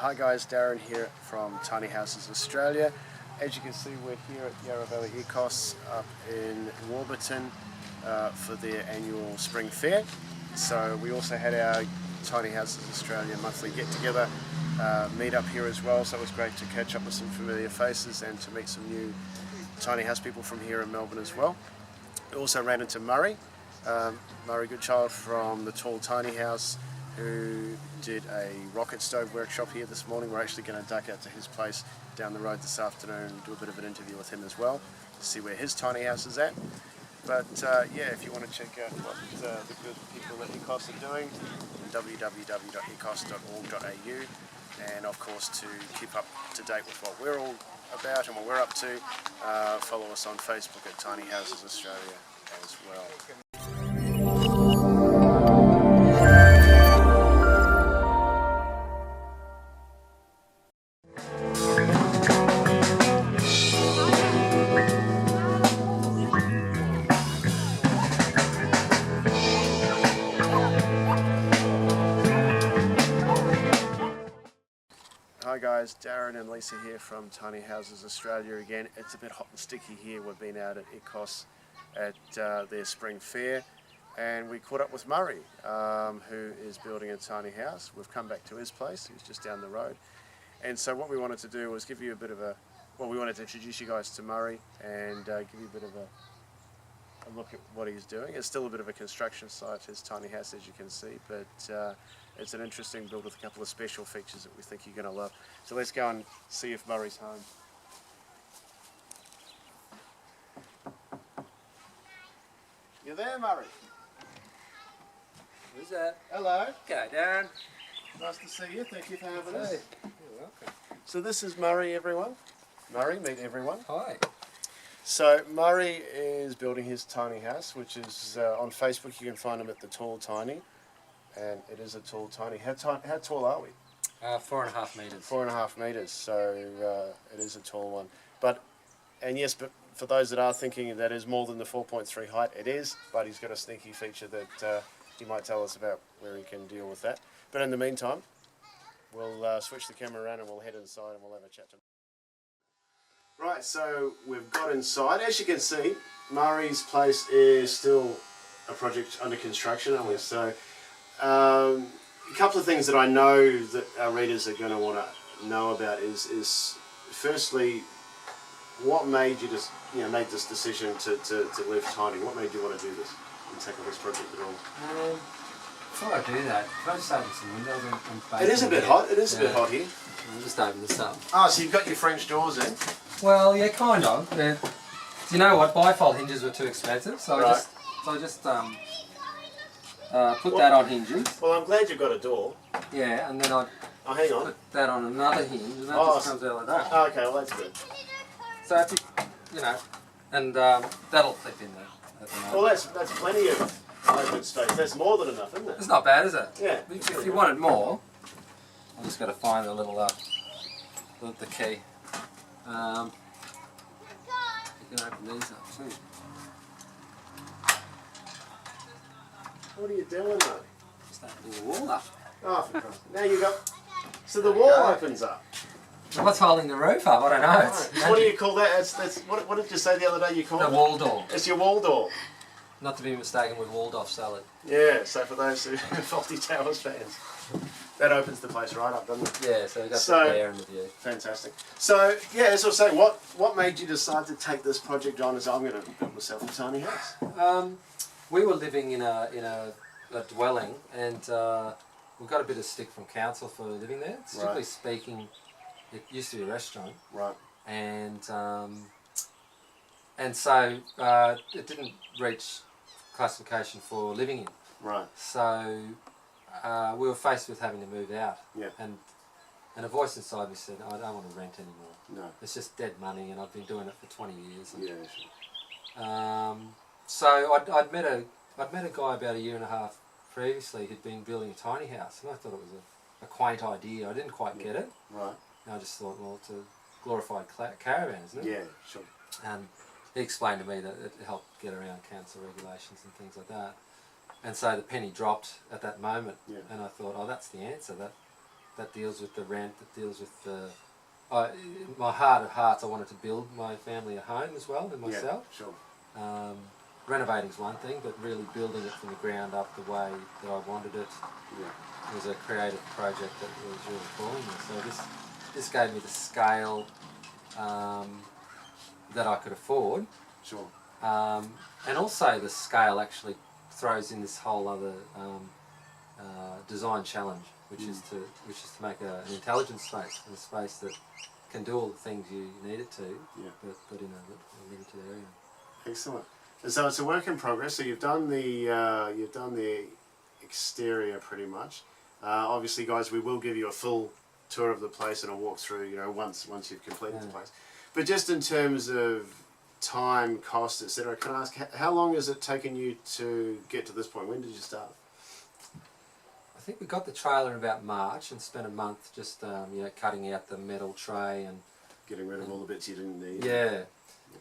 Hi guys, Darren here from Tiny Houses Australia. As you can see, we're here at Yarra Valley Ecoss up in Warburton for their annual spring fair. So we also had our Tiny Houses Australia monthly get-together meet up here as well, so it was great to catch up with some familiar faces and to meet some new tiny house people from here in Melbourne as well. We also ran into Murray Goodchild from the Tall Tiny House, who did a rocket stove workshop here this morning. We're actually going to duck out to his place down the road this afternoon and do a bit of an interview with him as well to see where his tiny house is at. But yeah, if you want to check out what the good people at Ecoss are doing, www.ecoss.org.au, and of course to keep up to date with what we're all about and what we're up to, follow us on Facebook at Tiny Houses Australia as well. Hi guys, Darren and Lisa here from Tiny Houses Australia again. It's a bit hot and sticky here. We've been out at Ecoss at their spring fair, and we caught up with Murray, who is building a tiny house. We've come back to his place, he's just down the road. And so what we wanted to do was give you a bit of a, well, we wanted to introduce you guys to Murray and give you a bit of a look at what he's doing. It's still a bit of a construction site, his tiny house, as you can see, but it's an interesting build with a couple of special features that we think you're going to love. So let's go and see if Murray's home. You there, Murray? Who's that? Hello. G'day, Darren. Nice to see you. Thank you for having us. Hey. You're welcome. So this is Murray, everyone. Murray, meet everyone. Hi. So Murray is building his tiny house, which is on Facebook. You can find him at the Tall Tiny, and it is a tall tiny. How tall are we? 4.5 metres. 4.5 metres. So it is a tall one. But for those that are thinking that is more than the 4.3 height, it is. But he's got a sneaky feature that he might tell us about where he can deal with that. But in the meantime, we'll switch the camera around and we'll head inside and we'll have a chat to him. Right, so we've got inside. As you can see, Murray's place is still a project under construction, aren't we? So a couple of things that I know that our readers are going to want to know about is firstly, what made you just make this decision to live tiny? What made you want to do this and tackle this project at all? Before I do that, can I just open some windows and it is a bit hot. It is a bit hot here. I'll just open this up. Oh, so you've got your French doors in? Well, yeah, kind of. Do you know what? Bifold hinges were too expensive, so I just put that on hinges. Well, I'm glad you've got a door. Yeah, and then I put that on another hinge, and that just comes out like that. Oh, okay, well that's good. So if and that'll clip in there. At the moment. Well, that's plenty of open space. That's more than enough, isn't it? It's not bad, is it? Yeah. If you wanted more, I'm just going to find the little the key. You can open these up too. What are you doing, mate? Just opening the wall up. Oh, for Christ. Now you got. So the wall opens up. What's holding the roof up? I don't know. Right. What do you call that? That's what did you say the other day? You called it? The wall door. It's your wall door. Not to be mistaken with Waldorf salad. Yeah. So for those who Faulty Towers fans, that opens the place right up, doesn't it? Yeah. So we got the air and the view. Fantastic. So yeah, as I was saying, what made you decide to take this project on? As I'm going to build myself a tiny house. We were living in a dwelling, and we got a bit of stick from council for living there. Strictly speaking, it used to be a restaurant. Right. And so it didn't reach classification for living in. Right. So we were faced with having to move out. Yeah. And a voice inside me said, I don't want to rent anymore. No. It's just dead money, and I've been doing it for 20 years. Yeah, sure. So I'd met a guy about 1.5 years previously who'd been building a tiny house, and I thought it was a quaint idea. I didn't quite get it. Right. And I just thought, well, it's a glorified caravan, isn't it? Yeah, sure. And he explained to me that it helped get around council regulations and things like that. And so the penny dropped at that moment, and I thought, oh, that's the answer. that deals with the rent, that deals with the... my heart of hearts, I wanted to build my family a home as well, and myself. Yeah, sure. Renovating's one thing, but really building it from the ground up the way that I wanted it was a creative project that was really calling me. So this gave me the scale that I could afford. Sure. And also the scale actually throws in this whole other design challenge, which is to make an intelligent space, a space that can do all the things you need it to, but in a limited area. Excellent. And so it's a work in progress. So you've done the exterior pretty much. Obviously, guys, we will give you a full tour of the place and a walk through. You know, once you've completed the place. But just in terms of time, cost, etc., can I ask how long has it taken you to get to this point? When did you start? I think we got the trailer in about March and spent a month just cutting out the metal tray and getting rid of all the bits you didn't need. Yeah.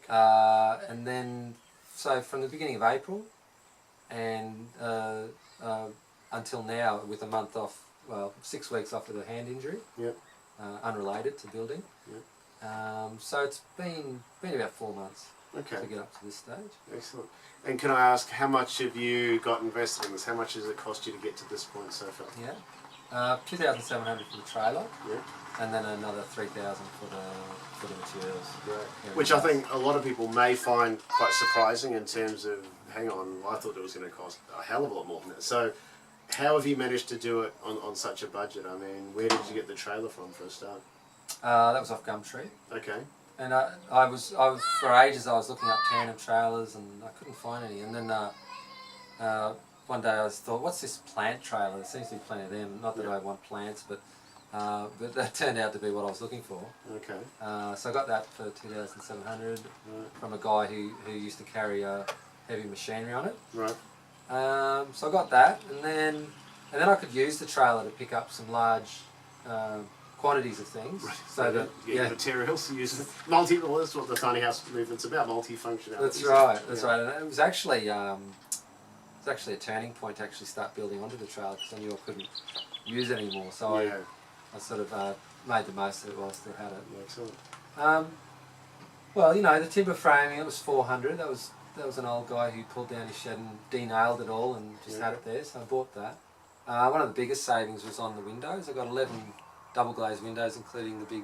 Okay. And then so from the beginning of April and until now, with a month off, well, 6 weeks off with a hand injury. Yep. Unrelated to building. Yep. So it's been about 4 months to get up to this stage. Excellent. And can I ask, how much have you got invested in this? How much has it cost you to get to this point so far? Yeah, $2,700 for the trailer. Yeah. And then another $3,000 for the materials. Great. Which I think a lot of people may find quite surprising in terms of, hang on, I thought it was going to cost a hell of a lot more than that. So, how have you managed to do it on such a budget? I mean, where did you get the trailer from for a start? That was off Gumtree. Okay. And I was for ages I was looking up tandem trailers and I couldn't find any. And then one day I thought, what's this plant trailer? There seems to be plenty of them. Not that I want plants, but that turned out to be what I was looking for. Okay. So I got that for $2,700 from a guy who used to carry heavy machinery on it. Right. So I got that, and then I could use the trailer to pick up some large quantities of things. Right. So that materials, use multi. Well, that's what the tiny house movement's about, multi-functionality. That's right. That's right. And it was actually a turning point to actually start building onto the trailer because I knew I couldn't use it anymore. So I sort of made the most of it while I still had it. Excellent. Well, you know, the timber framing, it was $400. That was an old guy who pulled down his shed and de-nailed it all and just had it there, so I bought that. One of the biggest savings was on the windows. I got 11 double glazed windows, including the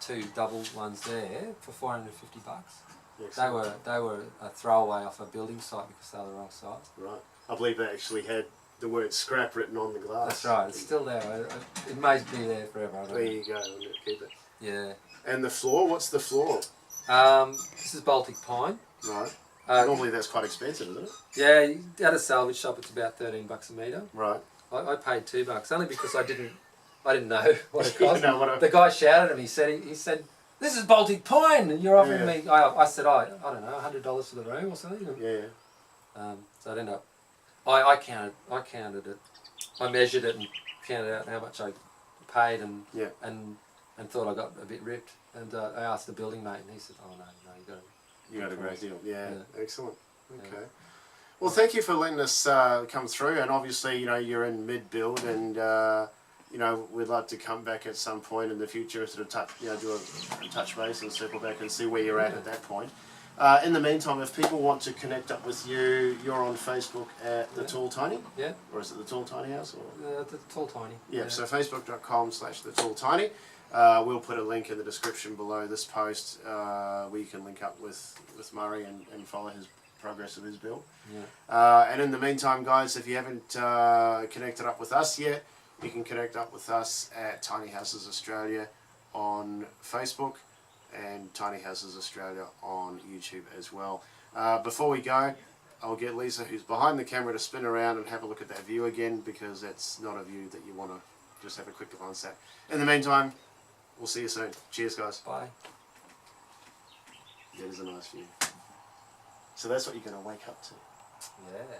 2 double ones there, for $450. They were a throwaway off a building site because they were the wrong size. Right. I believe they actually had the word scrap written on the glass. That's right. It's still there. It may be there forever. There you go. Keep it. Yeah. And the floor? What's the floor? This is Baltic pine. Right. Normally that's quite expensive, isn't it? Yeah. At a salvage shop, it's about $13 a metre. Right. I paid $2 only because I didn't know what it cost. The guy shouted at me. He said, "This is Baltic pine, and you're offering me." I said, I don't know, $100 for the room or something. Yeah. So I'd end up. I counted it. I measured it and counted out how much I paid and thought I got a bit ripped. And I asked the building mate, and he said, "Oh no, you got a great deal." Yeah. Excellent. Okay. Yeah. Well, thank you for letting us come through. And obviously, you're in mid-build, and we'd like to come back at some point in the future, sort of touch, do a touch base and circle back and see where you're at that point. In the meantime, if people want to connect up with you, you're on Facebook at The Tall Tiny? Yeah. Or is it The Tall Tiny House? Or? The Tall Tiny. Yeah, so facebook.com/The Tall Tiny. We'll put a link in the description below this post where you can link up with Murray and follow his progress of his build. Yeah. And in the meantime, guys, if you haven't connected up with us yet, you can connect up with us at Tiny Houses Australia on Facebook and Tiny Houses Australia on YouTube as well. Before we go, I'll get Lisa, who's behind the camera, to spin around and have a look at that view again, because it's not a view that you want to just have a quick glance at. In the meantime, we'll see you soon. Cheers, guys. Bye. That is a nice view. So that's what you're going to wake up to. Yeah.